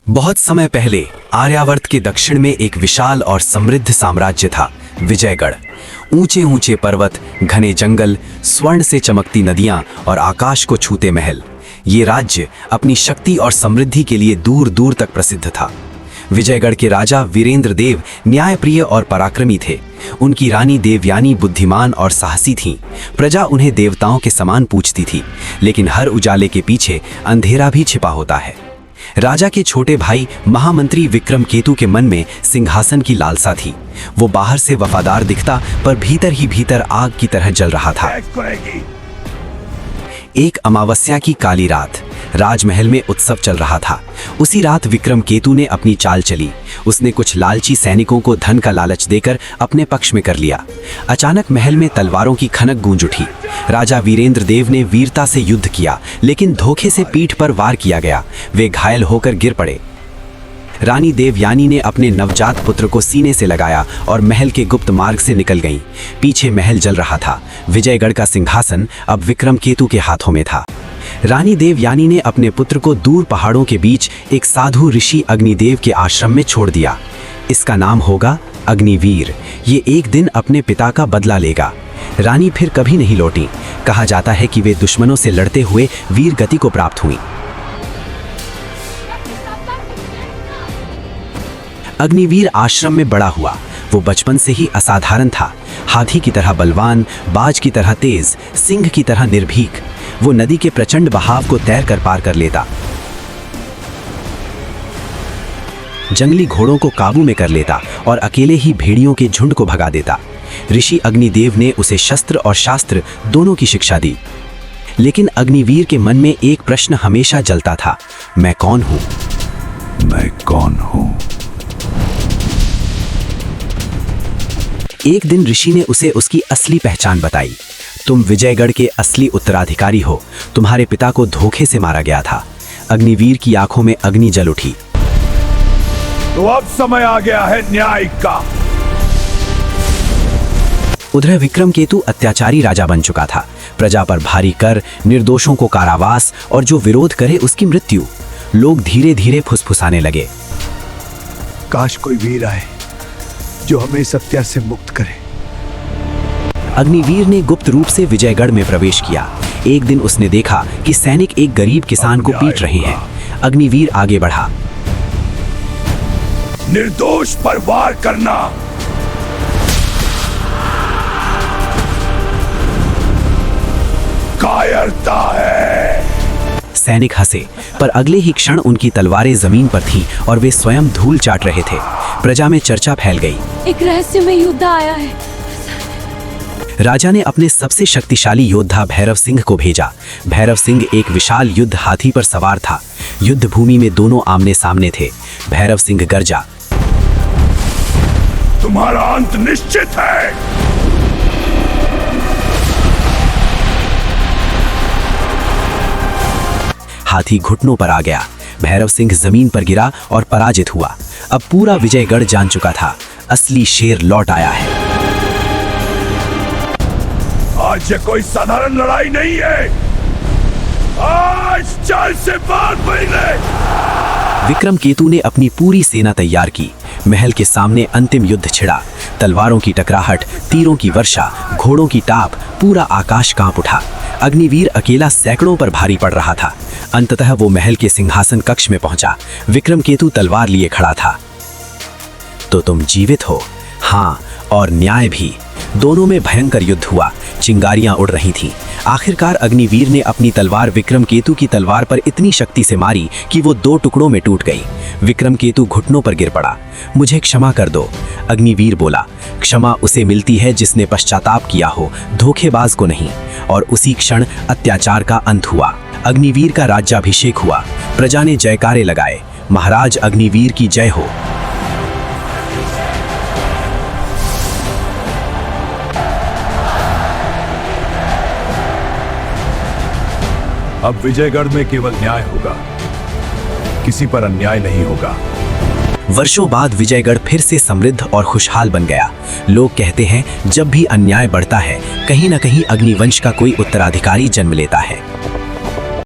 बहुत समय पहले आर्यावर्त के दक्षिण में एक विशाल और समृद्ध साम्राज्य था, विजयगढ़। ऊंचे ऊंचे पर्वत, घने जंगल, स्वर्ण से चमकती नदियां और आकाश को छूते महल। ये राज्य अपनी शक्ति और समृद्धि के लिए दूर दूर तक प्रसिद्ध था। विजयगढ़ के राजा वीरेंद्र देव न्यायप्रिय और पराक्रमी थे। उनकी रानी देवयानी बुद्धिमान और साहसी थीं। प्रजा उन्हें देवताओं के समान पूजती थी, लेकिन हर उजाले के पीछे अंधेरा भी छिपा होता है। राजा के छोटे भाई महामंत्री विक्रमकेतु के मन में सिंहासन की लालसा थी। वो बाहर से वफादार दिखता, पर भीतर ही भीतर आग की तरह जल रहा था। एक अमावस्या की काली रात राजमहल में उत्सव चल रहा था। उसी रात विक्रमकेतु ने अपनी चाल चली। उसने कुछ लालची सैनिकों को धन का लालच देकर अपने पक्ष में कर लिया। अचानक महल में तलवारों की खनक गूंज उठी। राजा वीरेंद्र देव ने वीरता से युद्ध किया, लेकिन धोखे से पीठ पर वार किया गया। वे घायल होकर गिर पड़े। रानी देवयानी ने अपने नवजात पुत्र को सीने से लगाया और महल के गुप्त मार्ग से निकल गईं। पीछे महल जल रहा था। विजयगढ़ का सिंहासन अब विक्रमकेतु के हाथों में था। रानी देवयानी ने अपने पुत्र को दूर पहाड़ों के बीच एक साधु ऋषि अग्निदेव के आश्रम में छोड़ दिया। इसका नाम होगा अग्निवीर। ये एक दिन अपने पिता का बदला लेगा। रानी फिर कभी नहीं लौटी। कहा जाता है कि वे दुश्मनों से लड़ते हुए वीर गति को प्राप्त हुई। अग्निवीर आश्रम में बड़ा हुआ। वो बचपन से ही असाधारण था। हाथी की तरह बलवान, बाज की तरह तेज, सिंह की तरह निर्भीक। वो नदी के प्रचंड बहाव को तैर कर पार कर लेता, जंगली घोड़ों को काबू में कर लेता और अकेले ही भेड़ियों के झुंड को भगा देता। ऋषि अग्निदेव ने उसे शस्त्र और शास्त्र दोनों की शिक्षा दी। लेकिन अग्निवीर के मन में एक प्रश्न हमेशा जलता था, मैं कौन हूं? मैं कौन हूं? एक दिन ऋषि ने उसे उसकी असली पहचान बताई। तुम विजयगढ़ के असली उत्तराधिकारी हो। तुम्हारे पिता को धोखे से मारा गया था। अग्निवीर की आंखों में अग्नि जल उठी। तो अब समय आ गया है न्याय का। उधर विक्रमकेतु अत्याचारी राजा बन चुका था। प्रजा पर भारी कर, निर्दोषों को कारावास और जो विरोध करे उसकी मृत्यु। लोग धीरे धीरे फुसफुसाने लगे, काश कोई वीर आए जो हमें इस अत्याचार से मुक्त करे। अग्निवीर ने गुप्त रूप से विजयगढ़ में प्रवेश किया। एक दिन उसने देखा कि सैनिक एक गरीब किसान को पीट रहे हैं। अग्निवीर आगे बढ़ा। निर्दोष पर वार करना कायरता है। सैनिक हंसे, पर अगले ही क्षण उनकी तलवारें जमीन पर थीं और वे स्वयं धूल चाट रहे थे। प्रजा में चर्चा फैल गई, एक रहस्यमय योद्धा आया है। राजा ने अपने सबसे शक्तिशाली योद्धा भैरव सिंह को भेजा। भैरव सिंह एक विशाल युद्ध हाथी पर सवार था। युद्ध भूमि में दोनों आमने सामने थे। भैरव सिंह गरजा, तुम्हारा अंत निश्चित है। हाथी घुटनों पर आ गया। भैरव सिंह जमीन पर गिरा और पराजित हुआ। अब पूरा विजयगढ़ जान चुका था, असली शेर लौट आया है। आज ये कोई साधारण लड़ाई नहीं है। आज चाल से बात बने। विक्रमकेतु ने अपनी पूरी सेना तैयार की। महल के सामने अंतिम युद्ध छिड़ा। तलवारों की टकराहट, तीरों की वर्षा, घोड़ों की टाप, पूरा आकाश कांप उठा। अग्निवीर अकेला सैकड़ों पर भारी पड़ रहा था। अंततः वो महल के सिंहासन कक्ष में पहुंचा। विक्रमकेतु तलवार लिए खड़ा था। तो तुम जीवित हो? हाँ, और न्याय भी। दोनों में भयंकर युद्ध हुआ। चिंगारियां उड़ रही थीं। आखिरकार अग्निवीर ने अपनी तलवार विक्रमकेतु की तलवार पर इतनी शक्ति से मारी कि वो 2 टुकड़ों में टूट गई। विक्रमकेतु घुटनों पर गिर पड़ा। मुझे क्षमा कर दो, अग्निवीर बोला। क्षमा उसे मिलती है जिसने पश्चाताप किया हो, धोखेबाज को नहीं। और उसी क्षण अत्याचार का अंत हुआ। अग्निवीर का राज्याभिषेक हुआ। प्रजा ने जयकारे लगाए, महाराज अग्निवीर की जय हो। अब विजयगढ़ में केवल न्याय होगा, किसी पर अन्याय नहीं होगा। वर्षों बाद विजयगढ़ फिर से समृद्ध और खुशहाल बन गया। लोग कहते हैं, जब भी अन्याय बढ़ता है, कहीं न कहीं अग्निवंश का कोई उत्तराधिकारी जन्म लेता है।